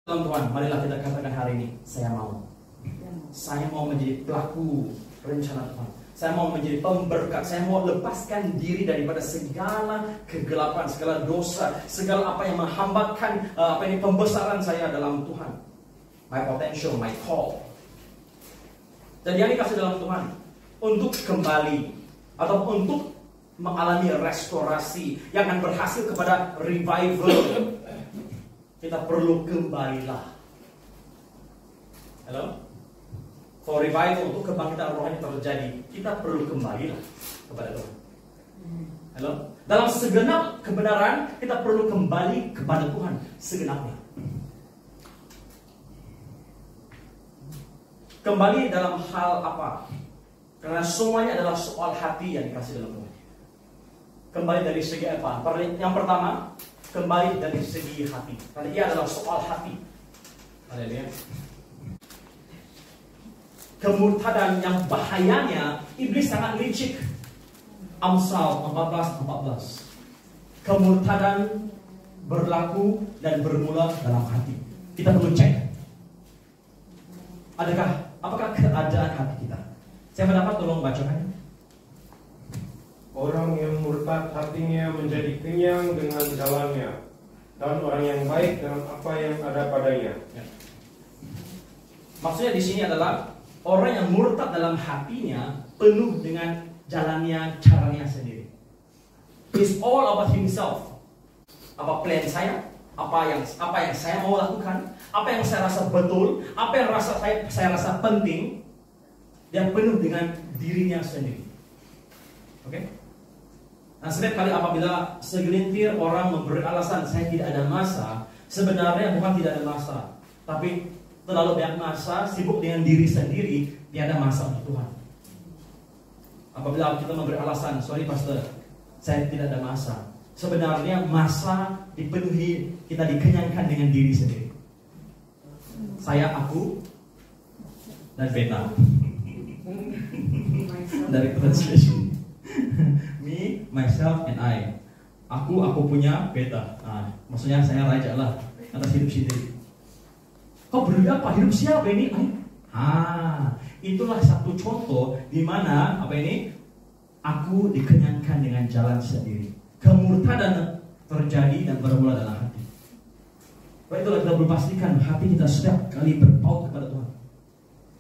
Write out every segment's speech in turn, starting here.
Dalam Tuhan, marilah kita katakan hari ini, saya mau. Saya mau menjadi pelaku rencana Tuhan. Saya mau menjadi pemberkat. Saya mau lepaskan diri daripada segala kegelapan, segala dosa, segala apa yang menghambatkan pembesaran saya dalam Tuhan. My potential, my call. Jadi yang dikasih dalam Tuhan untuk kembali atau untuk mengalami restorasi yang akan berhasil kepada revival. Kita perlu kembalilah. Halo? For revival, untuk kebangkitan rohani terjadi, kita perlu kembalilah kepada Tuhan. Halo? Dalam segenap kebenaran, kita perlu kembali kepada Tuhan segenapnya. Kembali dalam hal apa? Karena semuanya adalah soal hati yang dikasih dalam Tuhan. Kembali dari segi apa? Yang pertama, kembali dari segi hati. Karena ia adalah soal hati. Haleluya. Kemurtadan yang bahayanya, iblis sangat licik. Amsal 14:14. Kemurtadan berlaku dan bermula dalam hati. Kita perlu cek. Apakah keadaan hati kita? Saya mendapat, tolong bacakan. Orang yang murtad hatinya menjadi kenyang dengan jalannya, dan orang yang baik dengan apa yang ada padanya. Ya. Maksudnya di sini adalah orang yang murtad dalam hatinya penuh dengan jalannya, caranya sendiri. It's all about himself. Apa plan saya? Apa yang saya mau lakukan? Apa yang saya rasa betul? Apa yang saya rasa penting? Dia penuh dengan dirinya sendiri. Oke? Nah, setiap kali apabila segelintir orang memberi alasan saya tidak ada masa, sebenarnya bukan tidak ada masa, tapi terlalu banyak masa, sibuk dengan diri sendiri, tiada masa untuk Tuhan. Apabila kita memberi alasan, sorry pastor, saya tidak ada masa, sebenarnya masa dipenuhi, kita dikenyangkan dengan diri sendiri. Saya, aku, dan beta. Dari translation. Me, myself, and I. Aku punya, beta. Nah, maksudnya saya raja lah atas hidup sendiri. Kau berdua apa? Hidup siapa ini? Itulah satu contoh di mana aku dikenyangkan dengan jalan sendiri. Kemurtadan terjadi dan bermula dalam hati. Itulah kita perlu pastikan hati kita setiap kali berpaut kepada Tuhan.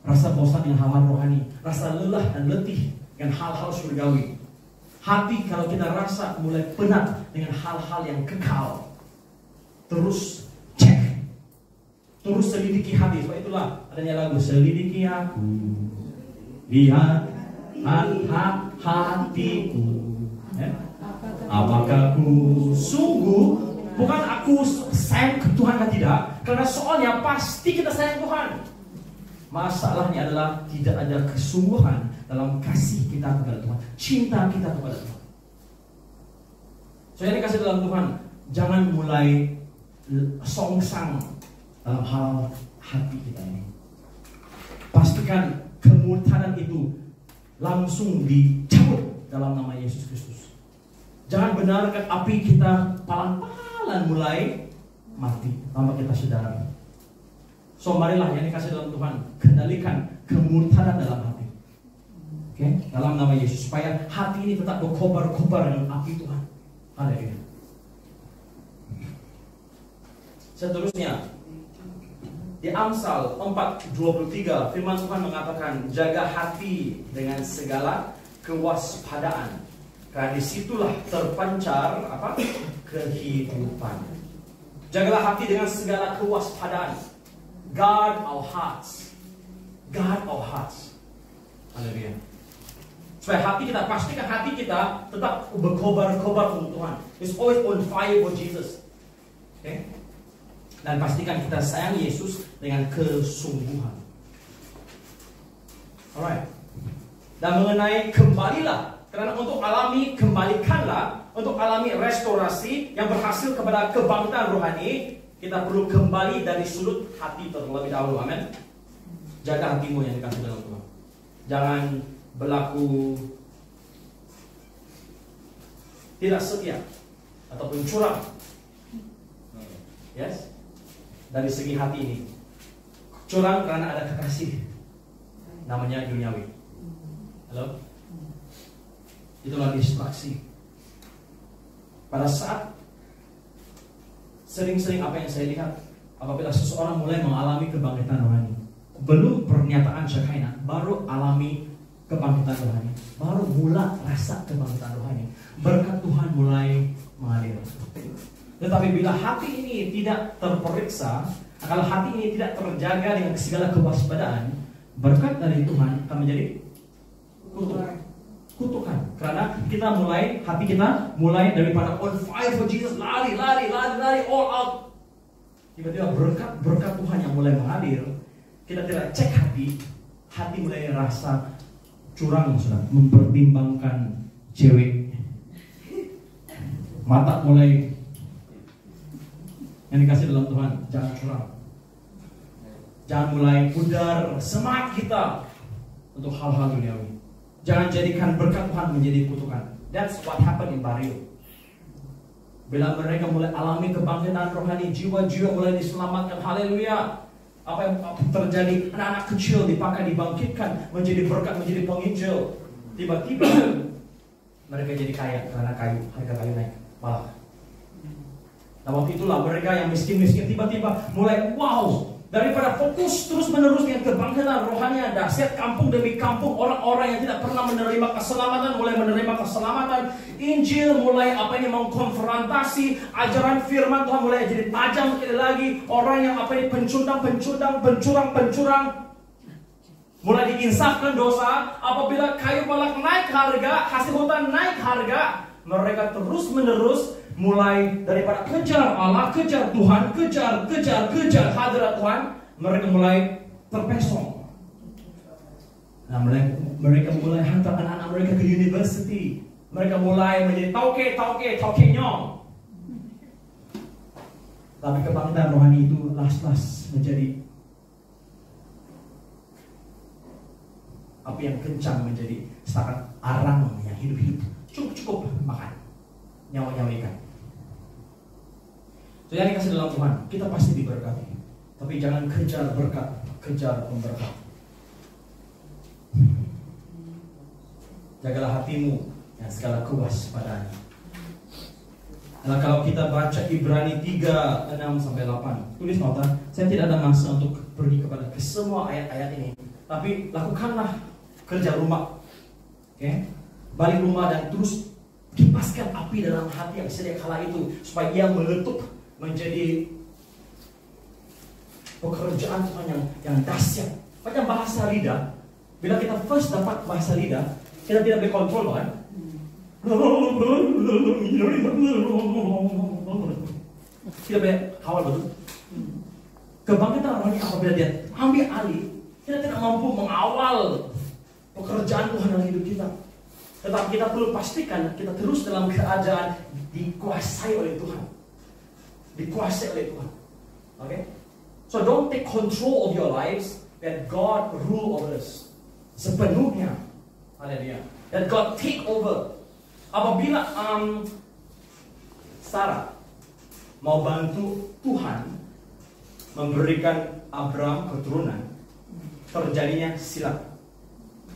Rasa bosan dengan hal rohani, rasa lelah dan letih dengan hal-hal surgawi. Hati kalau kita rasa mulai penat dengan hal-hal yang kekal, terus cek, terus selidiki hati. Sebab itulah adanya lagu selidiki aku, lihat hatiku, apakah aku sungguh, bukan aku sayang ke Tuhan atau tidak, karena soalnya pasti kita sayang Tuhan. Masalahnya adalah tidak ada kesungguhan dalam kasih kita kepada Tuhan, cinta kita kepada Tuhan. Soalnya dikasih dalam Tuhan, jangan mulai songsang dalam hal hati kita ini. Pastikan kemurtadan itu langsung dicabut dalam nama Yesus Kristus. Jangan benarkan api kita palan-palan mulai mati tanpa kita sadar. So marilah yang dikasih dalam Tuhan, kendalikan kemurtadan dalam hati. Oke, dalam nama Yesus, supaya hati ini tetap berkobar-kobar dengan api Tuhan. Haleluya. Seterusnya, di Amsal 4:23 firman Tuhan mengatakan, jaga hati dengan segala kewaspadaan, karena disitulah terpancar kehidupan. Jagalah hati dengan segala kewaspadaan. Guard our hearts. Guard our hearts. Haleluya. Supaya hati kita, pastikan hati kita tetap berkobar-kobar untuk Tuhan. It's always on fire for Jesus. Okay? Dan pastikan kita sayang Yesus dengan kesungguhan. Alright. Dan mengenai kembalilah, karena untuk alami kembalikanlah, untuk alami restorasi yang berhasil kepada kebangkitan rohani, kita perlu kembali dari sudut hati terlebih dahulu. Amin. Jaga hatimu yang dikasih dalam Tuhan. Jangan berlaku tidak setia ataupun curang. Yes. dari segi hati ini. Curang karena ada kekasih, namanya duniawi. Halo? Itulah distraksi. Pada saat sering-sering apa yang saya lihat, apabila seseorang mulai mengalami kebangkitan rohani, belum pernyataan Shekinah, baru alami kebangkitan rohani, baru mula rasa kebangkitan rohani, berkat Tuhan mulai mengalir. Tetapi bila hati ini tidak terperiksa, kalau hati ini tidak terjaga dengan segala kewaspadaan, berkat dari Tuhan akan menjadi kutukan. Karena hati kita mulai daripada on fire for Jesus, lari, all out. Tiba-tiba berkat Tuhan yang mulai mengalir, kita tidak cek hati mulai rasa curang, sudah mempertimbangkan cewek, mata mulai yang dikasih dalam Tuhan, jangan curang, jangan mulai pudar semangat kita untuk hal-hal duniawi. Jangan jadikan berkat Tuhan menjadi kutukan. That's what happened in Bario. Bila mereka mulai alami kebangkitan rohani, jiwa-jiwa mulai diselamatkan, haleluya. Apa yang terjadi, anak-anak kecil dipakai, dibangkitkan, menjadi berkat, menjadi penginjil. Tiba-tiba mereka jadi kaya karena harga kayu naik, malah. Nah waktu itulah mereka yang miskin-miskin tiba-tiba mulai wow. Daripada fokus terus-menerus dengan kebangkitan rohani, dahsyat kampung demi kampung, orang-orang yang tidak pernah menerima keselamatan mulai menerima keselamatan. Injil mulai mengkonfrontasi, ajaran firman Tuhan mulai jadi tajam sekali lagi. Orang yang pencurang mulai diinsafkan dosa. Apabila kayu balak naik harga, hasil hutan naik harga, mereka terus-menerus mulai daripada kejar Allah, kejar Tuhan, kejar hadirat Tuhan, mereka mulai terpesong. Nah, mereka mulai hantar anak-anak mereka ke university. Mereka mulai menjadi tauke nyong. Tapi kebangkitan rohani itu las-las menjadi api yang kencang, menjadi setakat arang yang hidup-hidup. Cukup makan nyawa-nyawa ikan. So yang dikasih dalam Tuhan, kita pasti diberkati. Tapi jangan kejar berkat, kejar pemberkat. Jagalah hatimu yang segala kewaspadaan. Nah, kalau kita baca Ibrani 3:6-8, tulis nota. Saya tidak ada masa untuk pergi kepada semua ayat-ayat ini, tapi lakukanlah kerja rumah. Okay? Balik rumah dan terus kipaskan api dalam hati yang sedia kala itu, supaya ia meletup menjadi pekerjaan Tuhan yang dahsyat. Macam bahasa lidah, bila kita first dapat bahasa lidah, kita tidak boleh kontrol kan? Tidak boleh kawal betul. Kebangkitan rohani apabila dia ambil alih, kita tidak mampu mengawal pekerjaan Tuhan dalam hidup kita. Tetapi kita perlu pastikan kita terus dalam keadaan dikuasai oleh Tuhan. Dikuasai oleh Tuhan. Okay? So don't take control of your lives, that God rule over us sepenuhnya. Haleluya. That God take over. Apabila Sarah mau bantu Tuhan memberikan Abraham keturunan, terjadinya silat.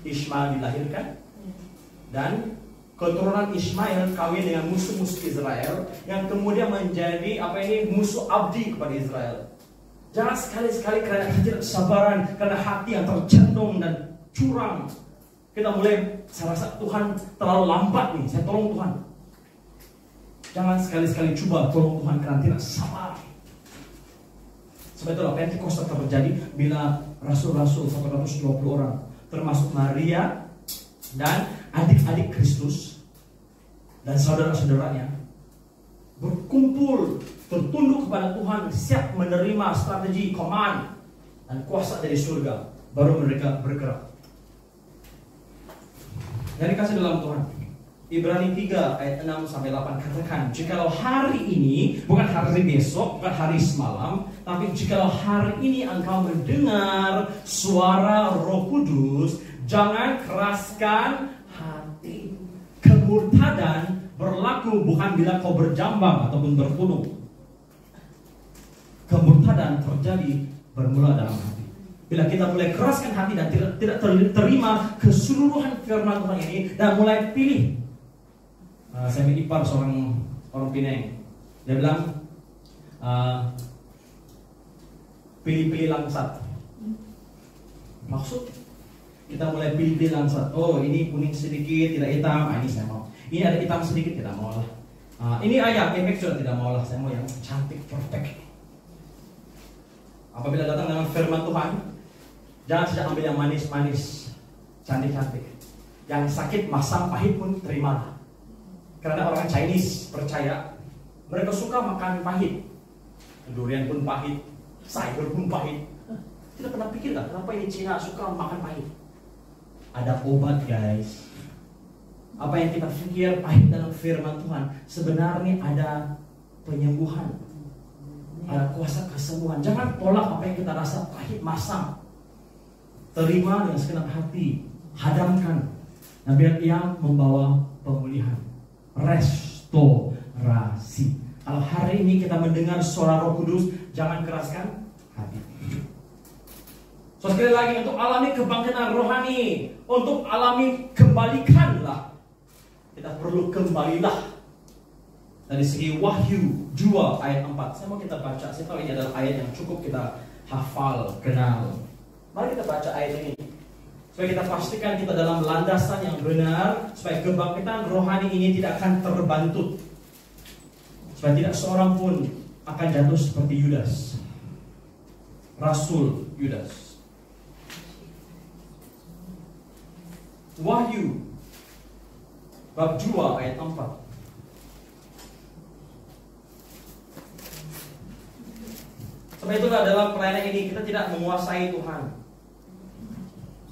Ishmael dilahirkan dan keturunan Ishmael kawin dengan musuh-musuh Israel yang kemudian menjadi musuh abdi kepada Israel. Jangan sekali-sekali karena ketidaksabaran, karena hati yang tercendung dan curang, kita mulai saya rasa Tuhan terlalu lambat nih, saya tolong Tuhan. Jangan sekali-sekali coba tolong Tuhan karena tidak sabar. Sebab itulah Pentakosta terjadi bila rasul-rasul 120 orang, termasuk Maria dan adik-adik Kristus dan saudara-saudaranya berkumpul, tertunduk kepada Tuhan, siap menerima strategi, command dan kuasa dari surga, baru mereka bergerak. Yang dikasih dalam Tuhan, Ibrani 3 ayat 6-8 katakan, jikalau hari ini, bukan hari besok, bukan hari semalam, tapi jikalau hari ini engkau mendengar suara Roh Kudus, jangan keraskan hati. Kemurtadan berlaku bukan bila kau berjambang ataupun berbunuh. Kemurtadan keadaan terjadi bermula dalam hati. Bila kita mulai keraskan hati dan tidak terima keseluruhan firman Tuhan ini dan mulai pilih. Saya punya ipar seorang orang Pinang. Dia bilang pilih-pilih langsat. Maksud kita mulai pilih-pilih langsat. Oh, ini kuning sedikit, tidak hitam. Ini saya mau. Ini ada hitam sedikit, tidak mau lah. Ini ayam, efek sudah tidak mau lah. Saya mau yang cantik, perfect. Apabila datang dengan firman Tuhan, jangan saja ambil yang manis-manis, cantik-cantik. Yang sakit, masam, pahit pun terimalah. Karena orang Chinese percaya mereka suka makan pahit. Durian pun pahit, sayur pun pahit. Tidak pernah pikir kan kenapa ini Cina suka makan pahit? Ada obat, guys. Apa yang kita pikir pahit dalam firman Tuhan, sebenarnya ada penyembuhan, ada kuasa kesembuhan. Jangan tolak apa yang kita rasa pahit, masam. Terima dengan segenap hati, hadamkan, dan biar ia membawa pemulihan, restorasi. Kalau hari ini kita mendengar suara Roh Kudus, jangan keraskan hati. So sekali lagi, untuk alami kebangkitan rohani, untuk alami kembalikanlah, kita perlu kembalilah. Dari segi Wahyu 2 ayat 4, saya mau kita baca. Saya tahu ini adalah ayat yang cukup kita hafal, kenal. Mari kita baca ayat ini supaya kita pastikan kita dalam landasan yang benar, supaya kebangkitan rohani ini tidak akan terbantut, supaya tidak seorang pun akan jatuh seperti Yudas, Rasul Yudas. Wahyu bab 2 ayat 4. Sebab itulah dalam pelayanan ini kita tidak menguasai Tuhan.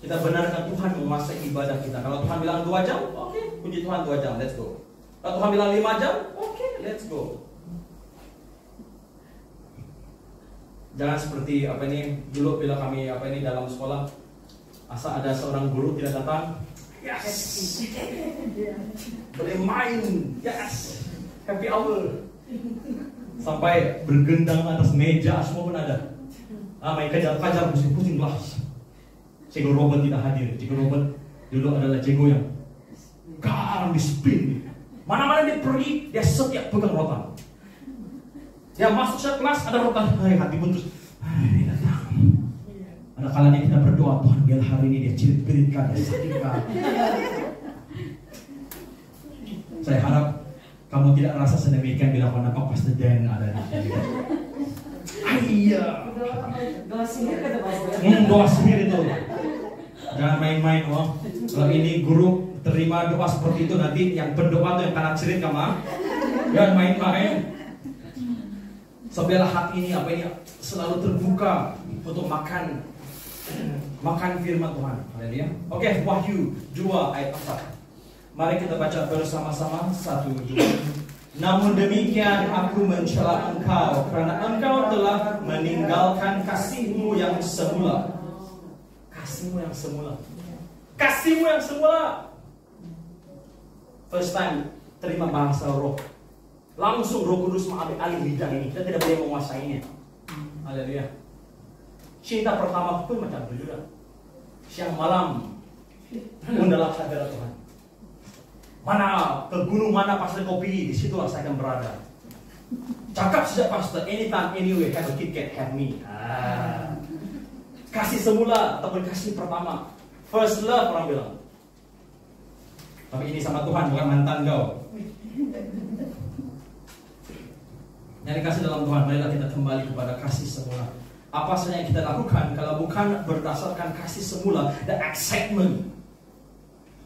Kita benarkan Tuhan menguasai ibadah kita. Kalau Tuhan bilang 2 jam, oke, puji Tuhan 2 jam, let's go. Kalau Tuhan bilang 5 jam, oke, let's go. Jangan seperti apa ini dulu bila kami dalam sekolah, asal ada seorang guru tidak datang, yes, boleh main, yes, happy hour, sampai bergendang atas meja semua pun ada. Main kejar-kejar, pusing-pusing kelas. Cikgu Robert tidak hadir. Cikgu Robert dulu adalah cikgu yang garang di spin. Mana-mana dia pergi, dia setiap pegang rotan. Dia masuk setiap kelas ada rotan. Hati pun terus, ini datang. Ada kalanya kita berdoa, Tuhan biar hari ini dia cirit-ciritkan, dia sakitkan. Saya harap kamu tidak rasa sedemikian bila kau nampak Pastor Dan ada di sini. Iya. Doa sihir kata Pastor. Doa sihir itu. Jangan main-main, oh. Kalau ini guru terima doa seperti itu, nanti yang berdoa tuh yang kanan cirit kamu. Jangan main-main. Sebelah hati ini apa ini selalu terbuka untuk makan firman Tuhan. Haleluya. Oke, Wahyu 2 ayat 4. Mari kita baca bersama-sama 1, 2. Namun demikian aku mencela engkau, karena engkau telah meninggalkan kasihmu yang semula. Kasihmu yang semula. Kasihmu yang semula. First time terima bahasa roh, langsung Roh Kudus mengambil alih lidah ini. Kita tidak boleh menguasainya. Haleluya. Cinta pertama pun macam itu juga. Siang malam undalah hadirat Tuhan. Mana ke gunung mana pastor kopi, di situlah saya akan berada. Cakap sejak pastor, anytime, anyway, have a Kit Kat, have me. Kasih semula ataupun kasih pertama, first love orang bilang. Tapi ini sama Tuhan, bukan mantan kau. Yang dikasih dalam Tuhan, marilah kita kembali kepada kasih semula. Apa saja yang kita lakukan, kalau bukan berdasarkan kasih semula, the excitement,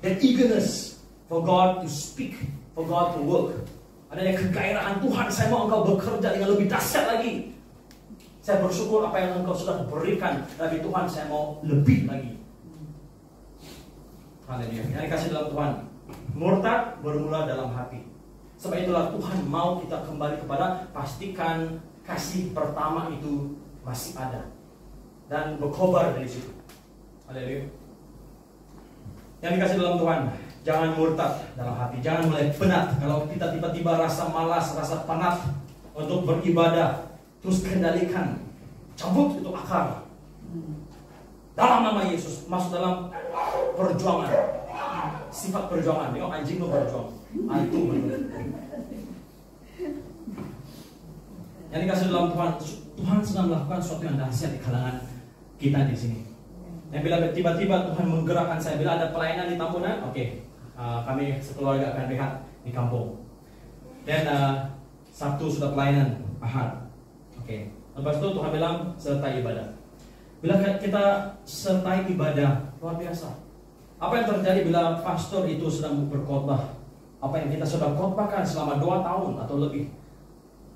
the eagerness for God to speak, for God to work. Adanya kegairahan Tuhan, saya mau engkau bekerja dengan lebih dahsyat lagi. Saya bersyukur apa yang engkau sudah berikan, tapi Tuhan saya mau lebih lagi. Haleluya. Yang dikasih dalam Tuhan, murtad bermula dalam hati. Sebab itulah Tuhan mau kita kembali kepada, pastikan kasih pertama itu masih ada dan berkobar dari situ. Haleluya. Yang dikasih dalam Tuhan, jangan murtad dalam hati, jangan mulai penat. Kalau kita tiba-tiba rasa malas, rasa penat untuk beribadah, terus kendalikan. cabut itu akar. Dalam nama Yesus, masuk dalam perjuangan. Sifat perjuangan, tengok anjing lo berjuang. Itu benar. Yang dikasih dalam Tuhan, Tuhan sedang melakukan sesuatu yang dahsyat di kalangan kita di sini. Yang bila tiba-tiba Tuhan menggerakkan saya, bila ada pelayanan di Tambunan, oke, kami sekeluarga akan rehat di kampung. Dan Sabtu sudah pelayanan, Ahad. Oke. Lepas itu Tuhan bilang sertai ibadah. Bila kita sertai ibadah, luar biasa. Apa yang terjadi bila pastor itu sedang berkhotbah? Apa yang kita sudah khotbahkan selama 2 tahun atau lebih?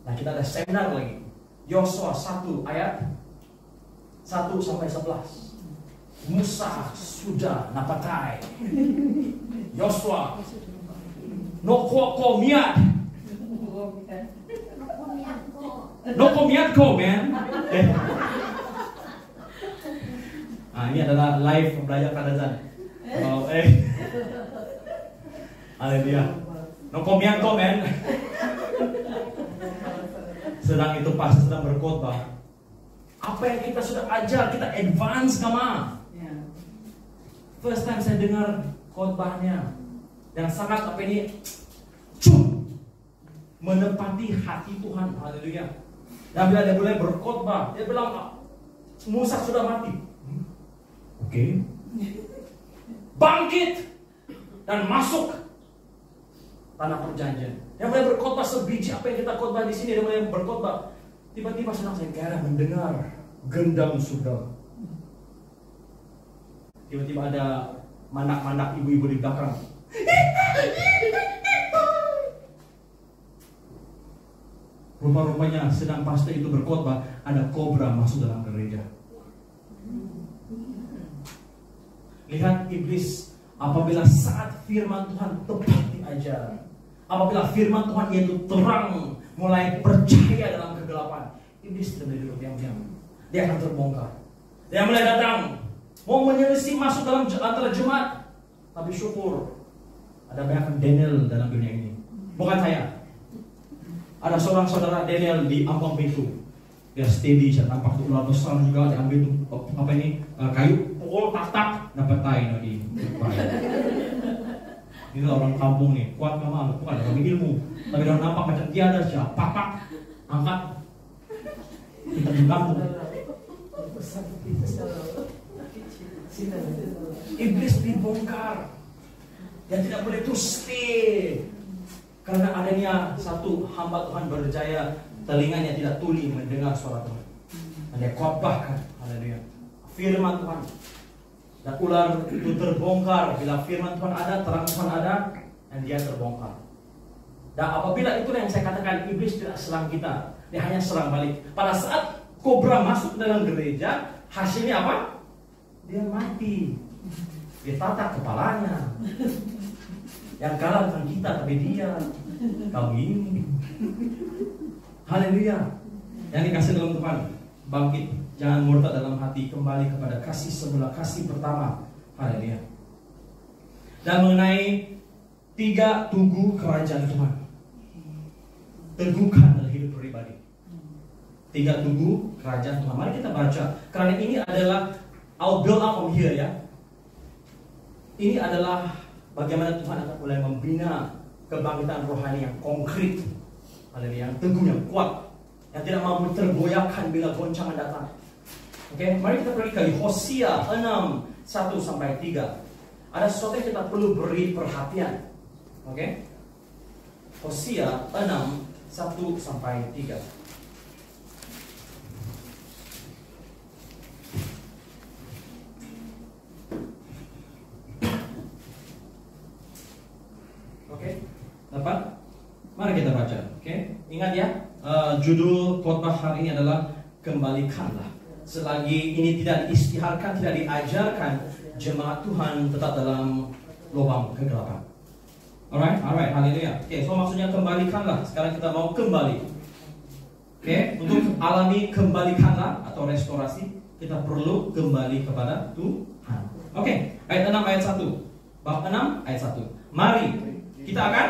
Nah, kita ada seminar lagi. Yosua 1 ayat 1 sampai 11. Musa sudah napakai. Yosua nokomiat. Nokomiatko, man. Nah, ini adalah live belajar kadazan. Haleluya. Nokomiatko, man. Sedang itu pasti sedang berkhotbah. Apa yang kita sudah ajar, kita advance kama. First time saya dengar khotbahnya yang sangat apa ini menepati hati Tuhan. Haleluya. Dan bila dia mulai berkhotbah, dia bilang Musa sudah mati. Oke. Bangkit dan masuk tanah perjanjian. Dia mulai berkhotbah sebiji apa yang kita khotbah di sini. Dia mulai berkhotbah. Tiba-tiba senang saya kira mendengar gendang sudah. Tiba-tiba ada manak-manak ibu-ibu di belakang. Rupa-rupanya sedang pastor itu berkhotbah, ada kobra masuk dalam gereja. Lihat iblis apabila saat firman Tuhan tepat diajar, apabila firman Tuhan yaitu terang mulai percaya dalam kegelapan, iblis tidak boleh duduk diam-diam. Dia akan terbongkar. Dia mulai datang, mau menyelisih masuk dalam antara jemaat. Tapi syukur ada banyak Daniel dalam dunia ini. Bukan saya. Ada seorang saudara Daniel di ambang pintu. Dia steady, saya nampak tuh ular besar juga diambil tuh apa ini kayu, pukul tak dapat tai lagi. Ini orang kampung nih, kuat memang, bukan orang ilmu. Tapi orang nampak macam tiada siapa, papak, angkat, kita di kampung. Iblis dibongkar. Yang tidak boleh itu stay. Karena adanya satu hamba Tuhan berjaya, telinganya tidak tuli mendengar suara Tuhan. Dan dia khotbahkan, haleluya, firman Tuhan. Dan ular itu terbongkar. Bila firman Tuhan ada, terang Tuhan ada, dan dia terbongkar. Dan apabila itulah yang saya katakan, iblis tidak serang kita, dia hanya serang balik. Pada saat kobra masuk dalam gereja, hasilnya apa? Dia mati. Dia tatak kepalanya. Yang kalah bukan kita, tapi dia. Kau ini. Haleluya. Yang dikasih dalam Tuhan, bangkit. Jangan murtad dalam hati, kembali kepada kasih semula, kasih pertama. Haleluya. Dan mengenai 3 tugu kerajaan Tuhan. Teguhkan dalam hidup pribadi. 3 tugu kerajaan Tuhan. Mari kita baca. Karena ini adalah I'll build up from here, ya. Ini adalah bagaimana Tuhan akan mulai membina kebangkitan rohani yang konkret. Haleluya. Yang teguh, yang kuat, yang tidak mampu tergoyahkan bila goncangan datang. Oke, mari kita pergi ke Hosea 6, 1-3. Ada sesuatu yang kita perlu beri perhatian. Oke, Hosea 6, 1-3. Oke, dapat? Mari kita baca. Oke, ingat ya, judul khotbah hari ini adalah kembalikanlah. Selagi ini tidak diistiharkan, tidak diajarkan, jemaat Tuhan tetap dalam lubang kegelapan. Alright, haleluya. Oke, so maksudnya kembalikanlah. Sekarang kita mau kembali. Oke, untuk alami kembalikanlah atau restorasi, kita perlu kembali kepada Tuhan. Oke, ayat 6 ayat 1. Bab 6 ayat 1. Mari kita akan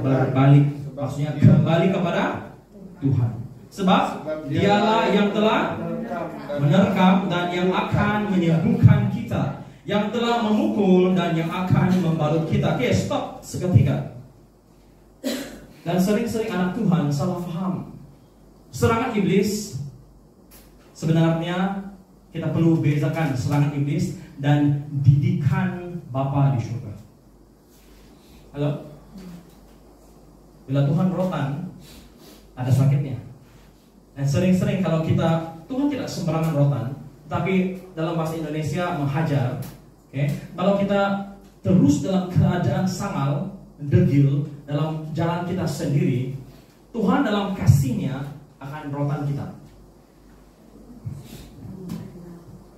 berbalik. Maksudnya kembali kepada Tuhan. Sebab dialah yang telah menerkam dan yang akan menyembuhkan kita, yang telah memukul dan yang akan membalut kita. Oke, stop seketika. Dan sering-sering anak Tuhan salah faham. Serangan iblis, sebenarnya kita perlu bedakan serangan iblis dan didikan Bapa di surga. Halo? Bila Tuhan rotan, ada sakitnya. Dan sering-sering kalau Tuhan tidak sembarangan rotan, tapi dalam bahasa Indonesia menghajar. Kalau kita terus dalam keadaan sangal, degil, dalam jalan kita sendiri, Tuhan dalam kasih-Nya akan rotan kita.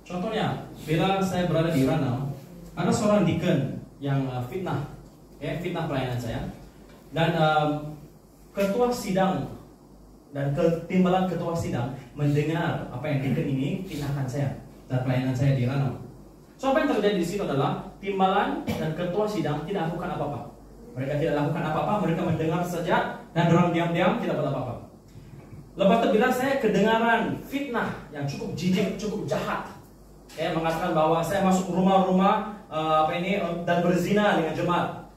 Contohnya, bila saya berada di Ranau, ada seorang deacon yang fitnah pelayanan saya, dan ketua sidang dan timbalan ketua sidang mendengar apa yang deacon ini fitnahkan saya dan pelayanan saya di Ranau. So, apa yang terjadi di situ adalah timbalan dan ketua sidang tidak lakukan apa-apa. Mereka tidak lakukan apa-apa, mereka mendengar saja dan orang diam-diam tidak buat apa-apa. Lepas itu bila saya kedengaran fitnah yang cukup jijik, cukup jahat, mengatakan bahwa saya masuk rumah-rumah dan berzina dengan jemaat.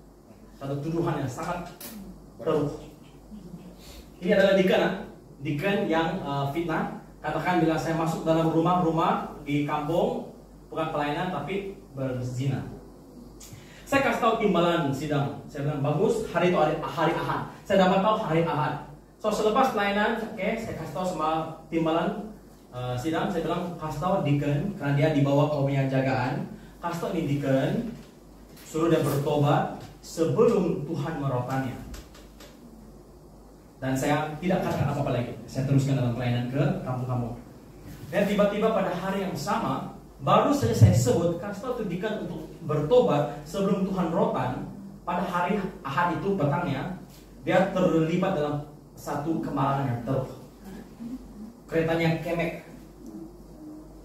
Satu tuduhan yang sangat teruk. Ini adalah deacon yang fitnah. Katakan bila saya masuk dalam rumah-rumah di kampung, bukan pelayanan tapi berzina. Saya kasih tahu timbalan sidang. Saya bilang bagus, hari itu hari Ahad. Saya dapat tahu hari Ahad. So selepas pelayanan, saya kasih tahu sama timbalan sidang. Saya bilang kasih tahu deacon karena dia dibawa kaum yang jagaan. Kasih tahu ini deacon, suruh dia bertobat sebelum Tuhan merotannya. Dan saya tidak katakan apa-apa lagi. Saya teruskan dalam pelayanan ke kampung-kampung. Dan tiba-tiba pada hari yang sama, baru saja saya sebut kasih tahu tuh deacon untuk bertobat sebelum Tuhan rotan. Pada hari Ahad itu petangnya, dia terlibat dalam satu kemarahan yang teruk. Keretanya kemek.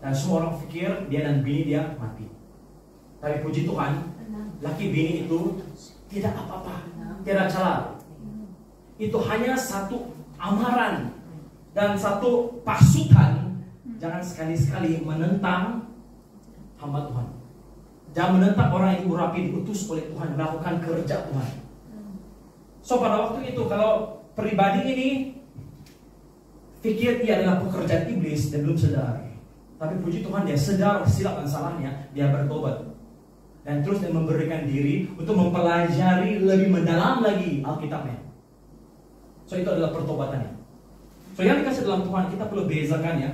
Dan semua orang pikir dia dan bini dia mati. Tapi puji Tuhan, laki bini itu tidak apa-apa, tidak celah. Itu hanya satu amaran dan satu pasukan. Jangan sekali-sekali menentang hamba Tuhan. Jangan menentang orang yang urapi diutus oleh Tuhan melakukan kerja Tuhan. So pada waktu itu kalau pribadi ini pikir dia adalah pekerjaan iblis dan belum sadar. Tapi puji Tuhan dia sadar silap dan salahnya, dia bertobat. Dan terus dia memberikan diri untuk mempelajari lebih mendalam lagi Alkitabnya. So itu adalah pertobatannya. So yang dikasih dalam Tuhan kita perlu bezakan ya.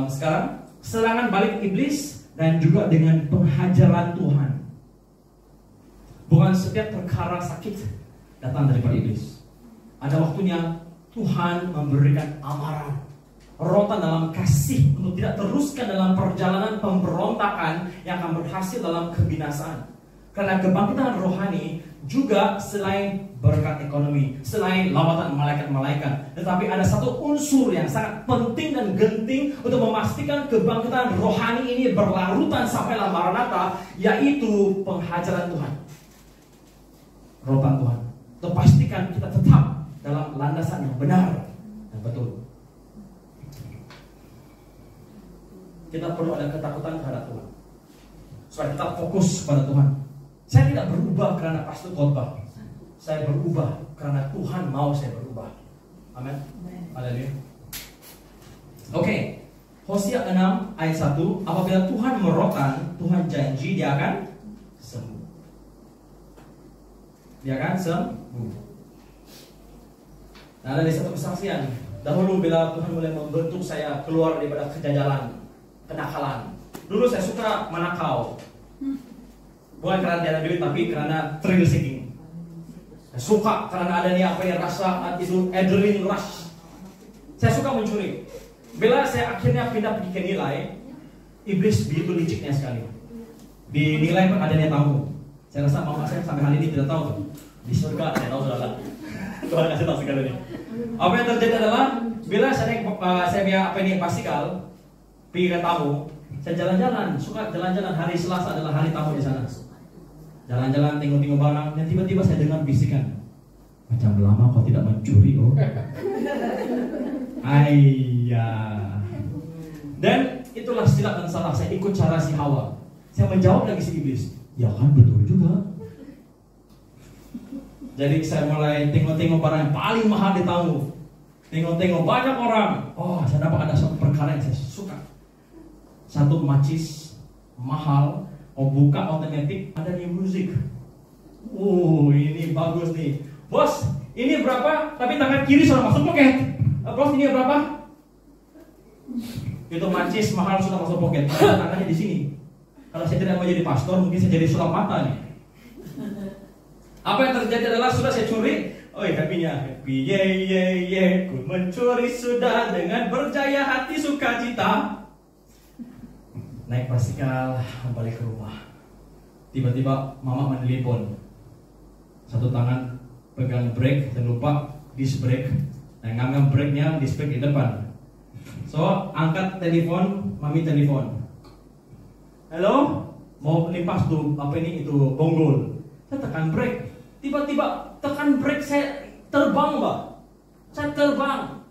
Sekarang serangan balik iblis dan juga dengan penghajaran Tuhan. Bukan setiap perkara sakit datang daripada iblis. Ada waktunya Tuhan memberikan amaran, rotan dalam kasih untuk tidak teruskan dalam perjalanan pemberontakan yang akan berhasil dalam kebinasaan. Karena kebangkitan rohani juga selain berkat ekonomi, selain lawatan malaikat-malaikat, tetapi ada satu unsur yang sangat penting dan genting untuk memastikan kebangkitan rohani ini berlarutan sampailah Maranatha, yaitu penghajaran Tuhan, rotan Tuhan. Untuk pastikan kita tetap dalam landasan yang benar dan betul. Kita perlu ada ketakutan terhadap Tuhan, supaya kita fokus pada Tuhan. Saya tidak berubah karena pastor khotbah. Saya berubah karena Tuhan mau saya berubah. Amin. Haleluya. Oke. Hosea 6 ayat 1, apabila Tuhan merotan, Tuhan janji dia akan sembuh. Dia akan sembuh. Nah, ada satu kesaksian. Dahulu bila Tuhan mulai membentuk saya keluar daripada kejajalan, kenakalan. Dulu saya suka menakau. Bukan karena tiada duit, tapi karena thrill seeking. Saya suka karena adanya apa yang rasa itu adrenaline rush. Saya suka mencuri. Bila saya akhirnya pindah pergi ke nilai, iblis begitu liciknya sekali. Di nilai adanya tamu. Saya rasa mama saya sampai hari ini tidak tahu tuh. Di surga saya tahu saudara. Tuhan kasih tahu sekali ini. Apa yang terjadi adalah bila saya naik pasikal, pergi ke tamu, saya jalan-jalan, suka jalan-jalan. Hari Selasa adalah hari tamu di sana. Jalan-jalan, tengok-tengok barang, dan tiba-tiba saya dengar bisikan, macam lama kau tidak mencuri, oh. Ayya. Dan itulah silap dan salah. Saya ikut cara si Hawa. Saya menjawab lagi si iblis. Ya kan, betul juga. Jadi saya mulai tengok-tengok barang yang paling mahal di tamu. Tengok-tengok banyak orang. Oh, saya dapat ada satu perkara yang saya suka. Satu macis mahal. Oh, buka otomatis ada new music. Ini bagus nih. Bos, ini berapa? Tapi tangan kiri sudah masuk poket. Bos, ini berapa? Itu macis mahal sudah masuk poket. Tangannya di sini. Kalau saya tidak mau jadi pastor, mungkin saya jadi sulap mata nih. Apa yang terjadi adalah sudah saya curi. Oh, happy-nya. Happy, ye. Ku mencuri sudah dengan berjaya hati sukacita. Naik basikal, balik ke rumah. Tiba-tiba mama menelpon. Satu tangan pegang brake dan lupa disc brake. Nah, ngambil brake-nya, disc brake di depan. So, angkat telepon, mami telepon. Halo, mau limpas tuh apa ini itu bonggol. Saya tekan brake. Tiba-tiba tekan brake, saya terbang, Mbak. Saya terbang.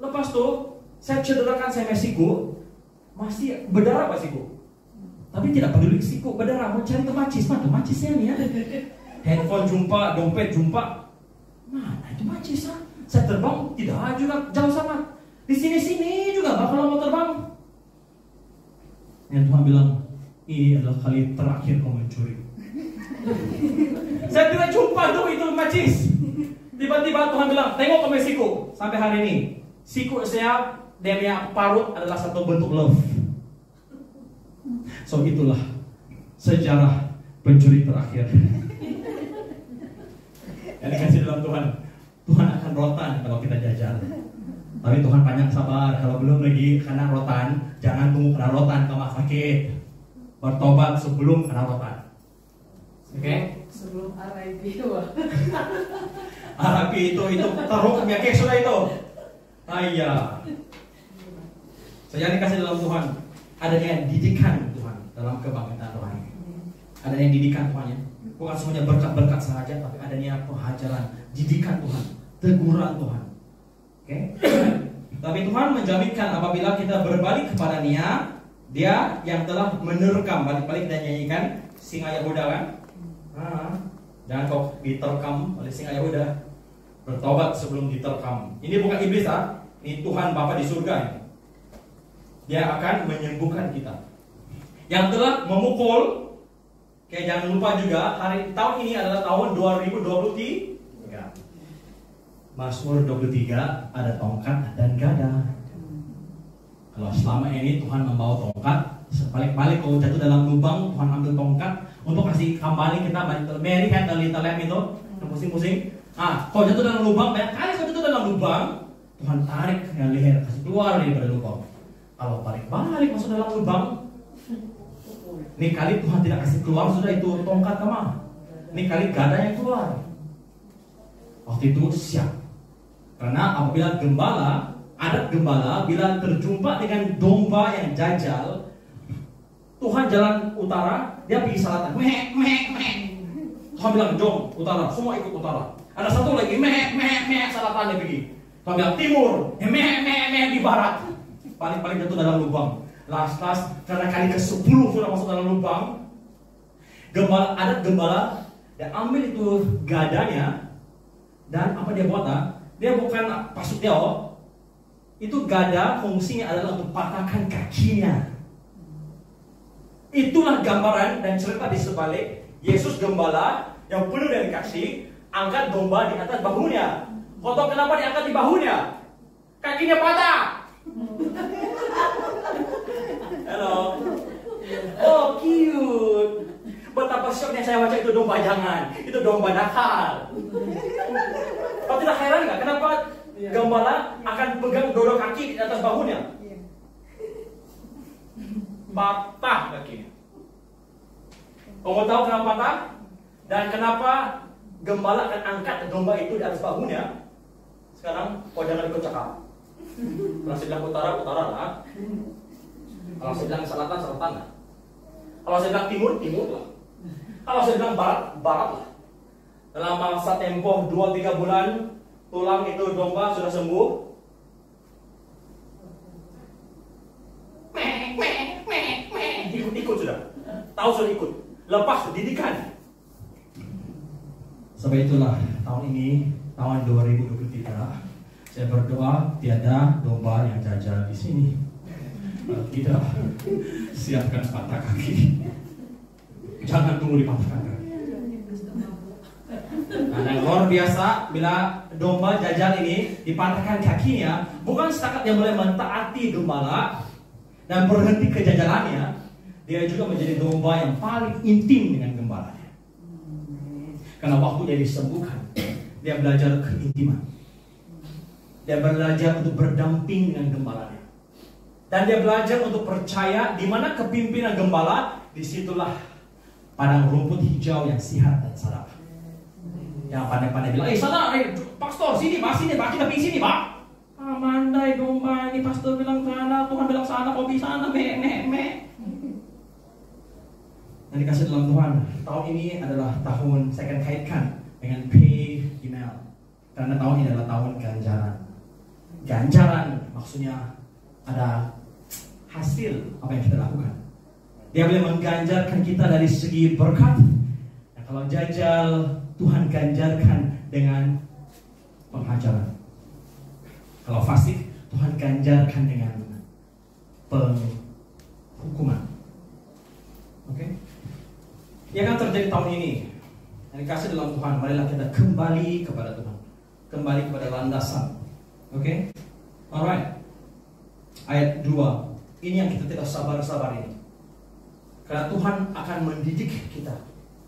Lepas tuh saya cederakan saya siku. Masih berdarah Pak siku. Tapi tidak peduli siku berdarah, mau cari ke macis. Mana macisnya nih ya? Handphone jumpa, dompet jumpa. Mana itu macis? Saya terbang tidak juga jauh sangat. Di sini-sini juga Mbak kalau mau terbang. Yang Tuhan bilang, ini adalah kali terakhir kau mencuri. Saya tidak jumpa tuh itu macis. Tiba-tiba Tuhan bilang, tengok ke siku. Sampai hari ini siku saya dia parut adalah satu bentuk love. So itulah sejarah pencuri terakhir. Yang dikasih dalam Tuhan. Tuhan akan rotan kalau kita jajal. Tapi Tuhan panjang sabar. Kalau belum lagi kena rotan, jangan tunggu kena rotan ke rumah sakit. Bertobat sebelum kena rotan. Oke? Sebelum RIP wah. RIP itu teruk penyakit sudah itu. Ayah. Saya dikasih dalam Tuhan. Adanya didikan Tuhan dalam kebangkitan rohani. Adanya didikan Tuhan ya. Bukan semuanya berkat-berkat saja, tapi adanya pengajaran, didikan Tuhan, teguran Tuhan. Oke? Tapi Tuhan menjaminkan apabila kita berbalik kepada Dia yang telah menerkam, balik-balik dan nyanyikan singa Yehuda kan? Jangan kau diterkam oleh singa Yehuda. Bertobat sebelum diterkam. Ini bukan iblis ini Tuhan Bapa di surga ya. Dia akan menyembuhkan kita. Yang telah memukul. Oke, jangan lupa juga tahun ini adalah tahun 2023. Mazmur 23 ada tongkat dan gada. Kalau selama ini Tuhan membawa tongkat, balik-balik kalau jatuh dalam lubang, Tuhan ambil tongkat untuk kasih kembali kita balik Mary had a little lamb itu, pusing-pusing. Kalau jatuh dalam lubang, banyak kali kalau jatuh dalam lubang, Tuhan tarik dengan leher kasih keluar daripada lubang. Kalau balik-balik masuk dalam lubang, ini kali Tuhan tidak kasih keluar sudah itu tongkat kemana? Ini kali gada yang keluar. Waktu itu siap. Karena apabila adat gembala bila terjumpa dengan domba yang jajal, Tuhan jalan utara, dia pergi selatan. Tuhan bilang jom utara, semua ikut utara. Ada satu lagi selatan dia pergi. Tuhan bilang timur, di barat. Balik-balik jatuh dalam lubang. Las-las karena kali ke-10 sudah masuk dalam lubang. Adat gembala dia ambil itu gadanya. Dan apa dia buat? Dia bukan pasuk dia itu gada fungsinya adalah untuk patahkan kakinya. Itulah gambaran dan cerita di sebalik Yesus gembala yang penuh dengan kasih angkat domba di atas bahunya. Kau tahu kenapa diangkat di bahunya? Kakinya patah. Halo. Oh cute. Betapa syoknya saya baca itu domba jangan. Itu domba nakal. Kau tidak heran nggak kenapa gembala akan pegang dua kaki di atas bahunya? Patah kakinya. Kau mau tahu kenapa patah? Dan kenapa gembala akan angkat domba itu di atas bahunya? Sekarang kau jangan ikut cakap. Kalau saya bilang utara, utara lah. Kalau saya bilang selatan, selatan lah. Kalau saya bilang timur, timur lah. Kalau saya bilang barat, barat lah. Dalam masa tempoh 2-3 bulan, tulang itu domba sudah sembuh. ikut sudah. Tahu sudah ikut. Lepas didikan. Sebab itulah tahun ini, tahun 2023, saya berdoa tiada domba yang jajal di sini. Tidak, siapkan patah kaki. Jangan tunggu dipatahkan kaki. Nah, dan luar biasa bila domba jajal ini dipatahkan kakinya, bukan setakat dia mulai mentaati gembala dan berhenti kejajalannya, dia juga menjadi domba yang paling intim dengan gembalanya. Karena waktu dia disembuhkan, dia belajar keintiman. Dia belajar untuk berdamping dengan gembalanya. Dan dia belajar untuk percaya di mana kepimpinan gembala, disitulah padang rumput hijau yang sihat dan sadar. Yang pandai-pandai bilang, sana, pastor, sini pak, kita pergi sini pak. Mandai domba ini, pastor bilang sana, Tuhan bilang sana, kau bisa sana, me. Yang dikasih dalam Tuhan, tahun ini adalah tahun saya akan kaitkan dengan pay email. Karena tahun ini adalah tahun ganjaran. Ganjaran maksudnya ada hasil apa yang kita lakukan. Dia boleh mengganjarkan kita dari segi berkat. Nah, kalau jajal, Tuhan ganjarkan dengan penghajaran. Kalau fasik, Tuhan ganjarkan dengan penghukuman. Oke? Yang akan terjadi tahun ini, yang dikasih dalam Tuhan, marilah kita kembali kepada Tuhan, kembali kepada landasan. Oke? Alright. Ayat 2. Ini yang kita tidak sabar-sabar ini. Karena Tuhan akan mendidik kita.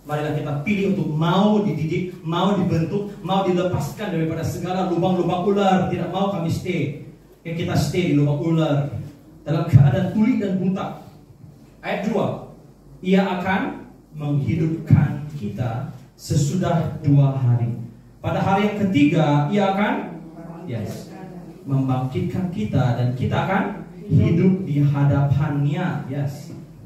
Marilah kita pilih untuk mau dididik, mau dibentuk, mau dilepaskan daripada segala lubang-lubang ular. Tidak mau kami stay. Yang kita stay di lubang ular dalam keadaan tuli dan buta. Ayat 2. Ia akan menghidupkan kita sesudah 2 hari. Pada hari yang ketiga, ia akan membangkitkan kita dan kita akan hidup di hadapannya.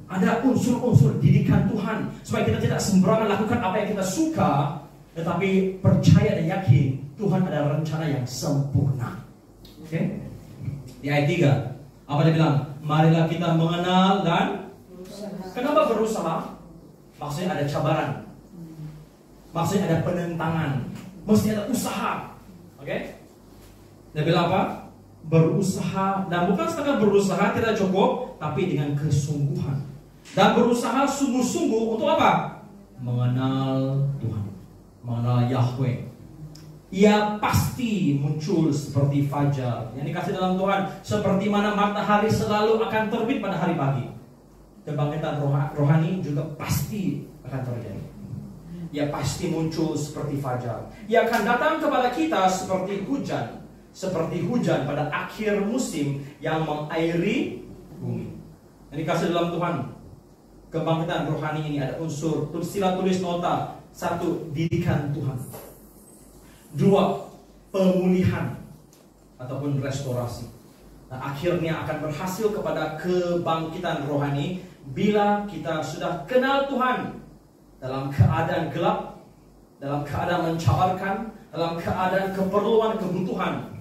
Ada unsur-unsur didikan Tuhan supaya kita tidak sembarangan lakukan apa yang kita suka, tetapi percaya dan yakin Tuhan ada rencana yang sempurna. Oke? Di ayat 3, apa dia bilang? Marilah kita mengenal dan kenapa berusaha? Maksudnya ada cabaran. Maksudnya ada penentangan. Mesti ada usaha. Oke? Dia bilang apa? Berusaha. Dan bukan sekadar berusaha tidak cukup, tapi dengan kesungguhan. Dan berusaha sungguh-sungguh untuk apa? Mengenal Tuhan, mengenal Yahweh. Ia pasti muncul seperti fajar. Yang dikasih dalam Tuhan, seperti mana matahari selalu akan terbit pada hari pagi. Kebangkitan rohani juga pasti akan terjadi. Ia pasti muncul seperti fajar. Ia akan datang kepada kita seperti hujan. Seperti hujan pada akhir musim yang mengairi bumi. Yang dikasih dalam Tuhan, kebangkitan rohani ini ada unsur, sila tulis nota. 1, didikan Tuhan. 2, pemulihan ataupun restorasi. Nah, akhirnya akan berhasil kepada kebangkitan rohani bila kita sudah kenal Tuhan dalam keadaan gelap, dalam keadaan mencabarkan, dalam keadaan keperluan, kebutuhan.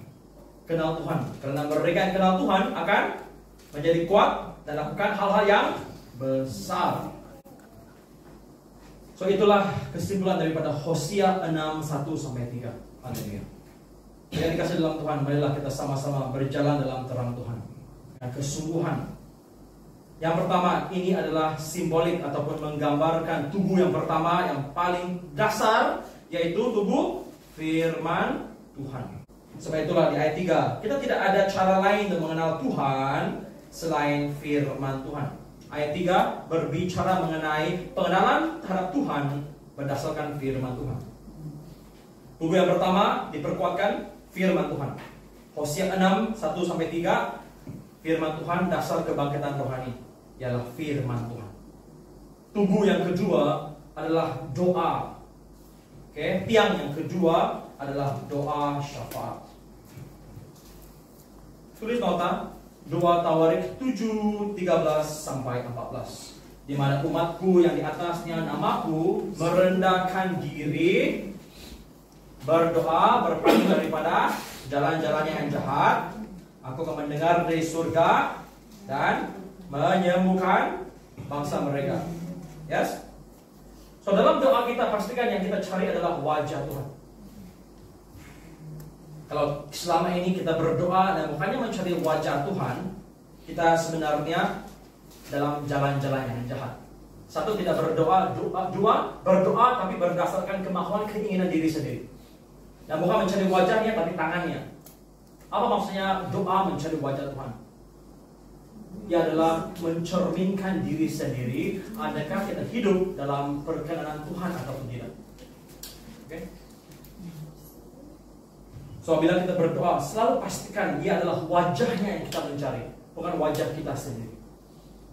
Kenal Tuhan. Karena mereka yang kenal Tuhan akan menjadi kuat dan lakukan hal-hal yang besar. So itulah kesimpulan daripada Hosea 6:1-3. Haleluya. Yang dikasih dalam Tuhan, marilah kita sama-sama berjalan dalam terang Tuhan dengan kesungguhan. Yang pertama, ini adalah simbolik ataupun menggambarkan tubuh yang pertama yang paling dasar, yaitu tubuh firman Tuhan. Sebab itulah di ayat 3, kita tidak ada cara lain untuk mengenal Tuhan selain firman Tuhan. Ayat 3 berbicara mengenai pengenalan terhadap Tuhan berdasarkan firman Tuhan. Tubuh yang pertama diperkuatkan firman Tuhan. Hosea 6:1-3, firman Tuhan dasar kebangkitan rohani ialah firman Tuhan. Tubuh yang kedua adalah doa. Oke, tiang yang kedua adalah doa syafaat. Tulis nota 2 Tawarik 7:13-14, di mana umatku yang di atasnya namaku merendahkan diri, berdoa, berpaling daripada jalan-jalannya yang jahat, aku akan mendengar dari surga dan menyembuhkan bangsa mereka. Yes? So dalam doa kita pastikan yang kita cari adalah wajah Tuhan. Kalau selama ini kita berdoa dan bukannya mencari wajah Tuhan, kita sebenarnya dalam jalan-jalan yang jahat. Satu, tidak berdoa. Dua, berdoa tapi berdasarkan kemauan keinginan diri sendiri. Dan bukan mencari wajahnya tapi tangannya. Apa maksudnya doa mencari wajah Tuhan? Ia adalah mencerminkan diri sendiri, adakah kita hidup dalam perkenanan Tuhan atau tidak. Oke? So bila kita berdoa, selalu pastikan ia adalah wajahnya yang kita mencari, bukan wajah kita sendiri.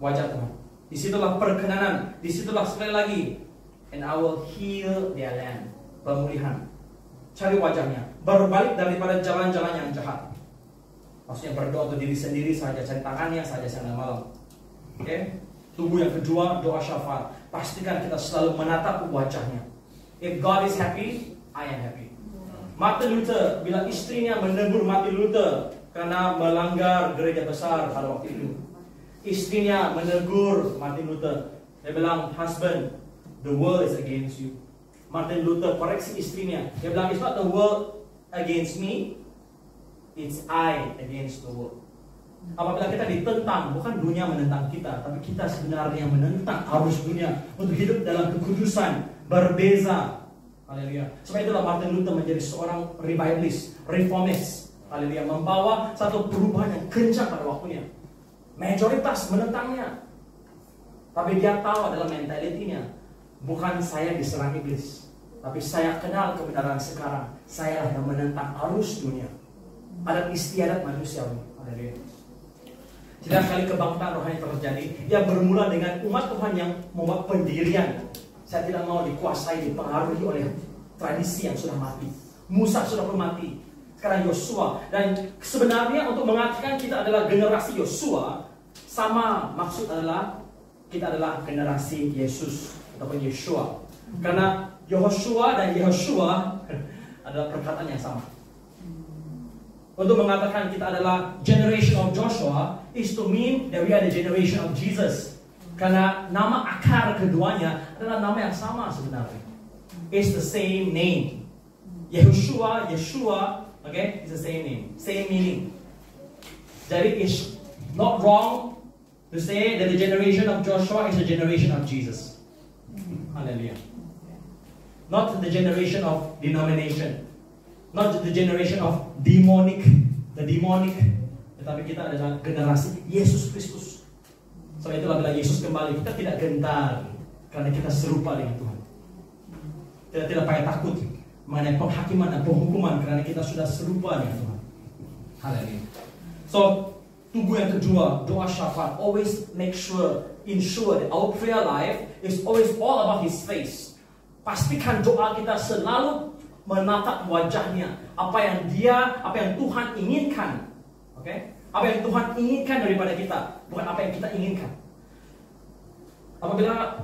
Wajah Tuhan. Disitulah perkenanan, disitulah sekali lagi, and I will heal their land. Pemulihan. Cari wajahnya. Berbalik daripada jalan-jalan yang jahat. Maksudnya berdoa untuk diri sendiri saja, cari tangannya saja siang dan malam. Oke? Tubuh yang kedua, doa syafaat. Pastikan kita selalu menatap wajahnya. If God is happy, I am happy. Martin Luther, bila istrinya menegur Martin Luther karena melanggar gereja besar pada waktu itu, istrinya menegur Martin Luther. Dia bilang, husband, the world is against you. Martin Luther koreksi istrinya. Dia bilang, it's not the world against me, it's I against the world. Apabila kita ditentang, bukan dunia menentang kita, tapi kita sebenarnya menentang arus dunia untuk hidup dalam kekudusan, berbeza. Haleluya. Sebab itulah Martin Luther menjadi seorang revivalist, reformist. Haleluya. Membawa satu perubahan yang kencang pada waktunya. Mayoritas menentangnya. Tapi dia tahu dalam mentalitinya, bukan saya diserang iblis, tapi saya kenal kebenaran sekarang. Saya yang menentang arus dunia. Adat istiadat manusiawi. Haleluya. Setiap kali kebangkitan rohani terjadi, ia bermula dengan umat Tuhan yang membuat pendirian. Saya tidak mau dikuasai, dipengaruhi oleh tradisi yang sudah mati. Musa sudah pun mati. Sekarang Yosua. Dan sebenarnya untuk mengatakan kita adalah generasi Yosua, sama maksud adalah kita adalah generasi Yesus ataupun Yeshua. Karena Yosua dan Yehoshua adalah perkataan yang sama. Untuk mengatakan kita adalah generation of Joshua is to mean that we are the generation of Jesus. Karena nama akar keduanya adalah nama yang sama sebenarnya. It's the same name. Yehoshua, Yeshua, okay, it's the same name, same meaning. Jadi it's not wrong to say that the generation of Joshua is the generation of Jesus. Hallelujah. Not the generation of denomination, not the generation of demonic, tetapi kita adalah generasi Yesus Kristus. So itulah bila Yesus kembali, kita tidak gentar karena kita serupa dengan Tuhan. Kita tidak payah takut mengenai penghakiman dan penghukuman karena kita sudah serupa dengan Tuhan. Haleluya. So tubuh yang kedua, doa syafaat. Always ensure that our prayer life is always all about His face. Pastikan doa kita selalu menatap wajahnya, apa yang Tuhan inginkan. Okay? Apa yang Tuhan inginkan daripada kita, bukan apa yang kita inginkan. Apabila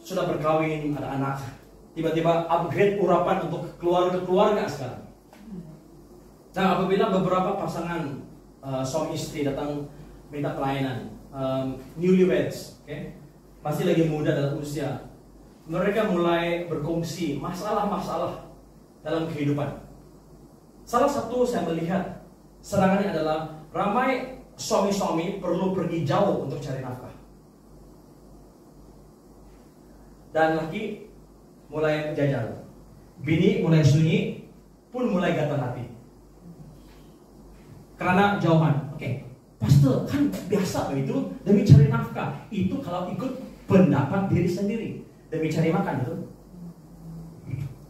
sudah berkawin, ada anak, tiba-tiba upgrade urapan untuk keluarga sekarang. Nah, apabila beberapa pasangan suami istri datang minta pelayanan, newlyweds, okay? Masih lagi muda dalam usia, mereka mulai berkongsi masalah-masalah dalam kehidupan. Salah satu saya melihat serangannya adalah ramai suami-suami perlu pergi jauh untuk cari nafkah. Dan laki mulai jajal. Bini mulai sunyi, pun mulai gatal hati. Karena jauhan. Oke, pastor, kan biasa begitu demi cari nafkah. Itu kalau ikut pendapat diri sendiri demi cari makan itu.